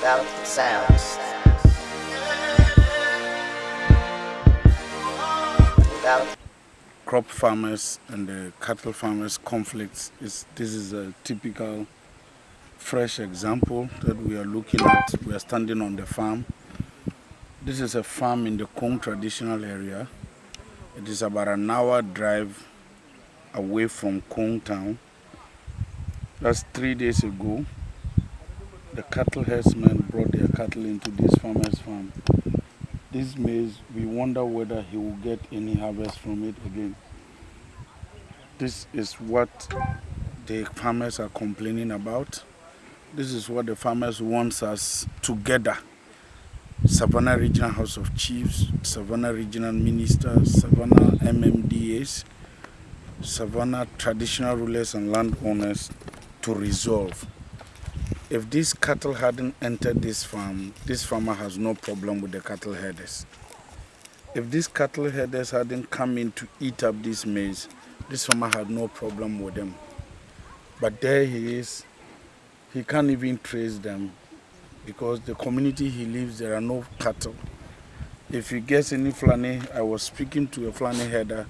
without sounds, without crop farmers and the cattle farmers conflicts. This is a typical fresh example that we are looking at. We are standing on the farm. This is a farm in the Kong traditional area. It is about an hour drive away from Kong town. That's 3 days ago. The cattle herdsmen brought their cattle into this farmer's farm. This maize, we wonder whether he will get any harvest from it again. This is what the farmers are complaining about. This is what the farmers want us together. Savannah Regional House of Chiefs, Savannah Regional Ministers, Savannah MMDAs, Savannah traditional rulers and landowners to resolve. If this cattle hadn't entered this farm, this farmer has no problem with the cattle herders. If these cattle herders hadn't come in to eat up this maize, this farmer had no problem with them. But there he is. He can't even trace them because the community he lives, there are no cattle. If he gets any Fulani, I was speaking to a Fulani herder,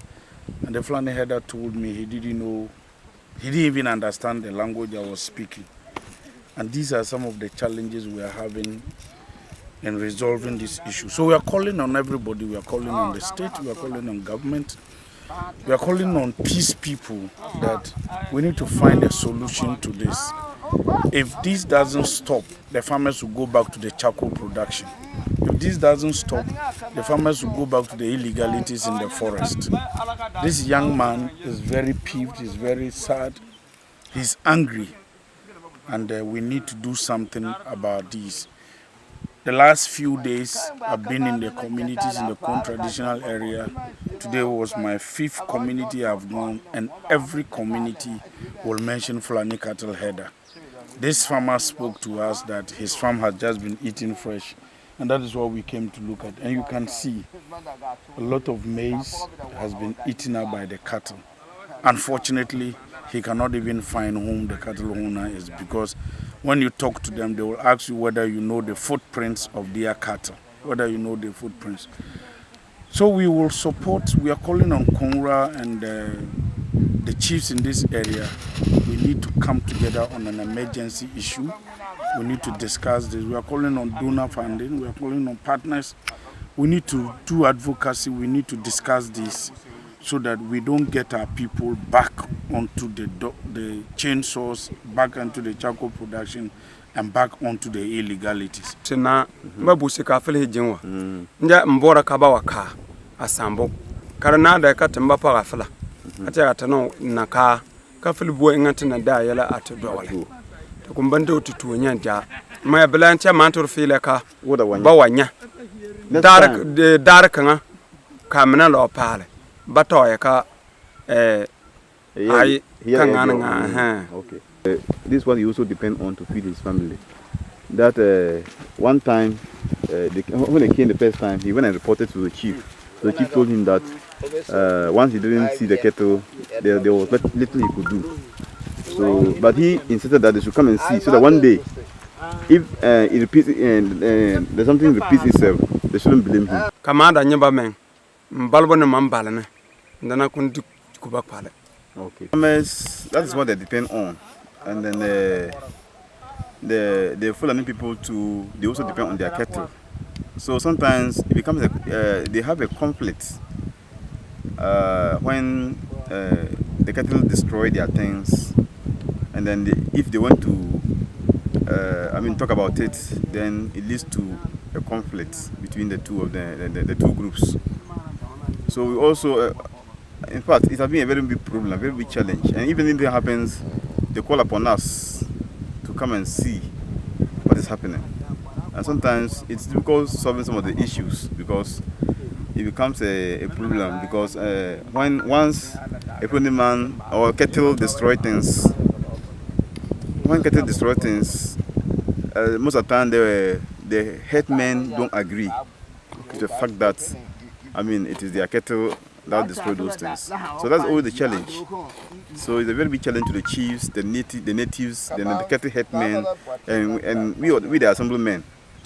and the Fulani herder told me he didn't even understand the language I was speaking. And these are some of the challenges we are having in resolving this issue. So we are calling on everybody. We are calling on the state. We are calling on government. We are calling on peace people that we need to find a solution to this. If this doesn't stop, the farmers will go back to the charcoal production. If this doesn't stop, the farmers will go back to the illegalities in the forest. This young man is very peeved, he's very sad, he's angry, and we need to do something about this. The last few days, I've been in the communities in the Kong traditional area. Today was my 5th community I've gone, and every community will mention Fulani cattle herder. This farmer spoke to us that his farm has just been eaten fresh, and that is what we came to look at. And you can see a lot of maize has been eaten up by the cattle. Unfortunately, he cannot even find whom the cattle owner is, because when you talk to them, they will ask you whether you know the footprints of their cattle, whether you know the footprints. So we will support, we are calling on Kongra and the chiefs in this area. We need to come together on an emergency issue. We need to discuss this. We are calling on donor funding, we are calling on partners. We need to do advocacy, we need to discuss this so that we don't get our people back onto the chainsaws, back onto the charcoal production, and back onto the illegalities. Sina babusi ka fili jinwa. Nja mbora ka ba waka asambo. Karana da ka tamba pa gafala. Ata ata no naka ka fili bo ingata na da yala ata do wala. To kumbanda ututu nya ja. Ma blancha mantur fili ka ba wanya. Dar kan ka mena lo pale. Batoya ka okay. This one he also depend on to feed his family. That one time, when he came the first time, he went and reported to the chief. So the chief told him that once he didn't see the cattle, there was little he could do. So, but he insisted that they should come and see, so that one day, if it repeats there's something repeats itself, they shouldn't blame him. Kamada nyaba men, mbalbo ne mambala ne, ndana kundi kubakpale. Okay. That is what they depend on, and then the Fulani people too, they also depend on their cattle. So sometimes it becomes they have a conflict when the cattle destroy their things, and then if they want to, talk about it, then it leads to a conflict between the two of the two groups. So we also. In fact, it has been a very big problem, a very big challenge. And even if it happens, they call upon us to come and see what is happening. And sometimes it's difficult solving some of the issues because it becomes a problem. Because once a Fulani man or cattle destroy things, most of the time the headmen don't agree with the fact that, it is their cattle that destroy those things. So that's always the challenge. So it's a very big challenge to the chiefs, the natives, then the cattle headmen, and we the assemblymen.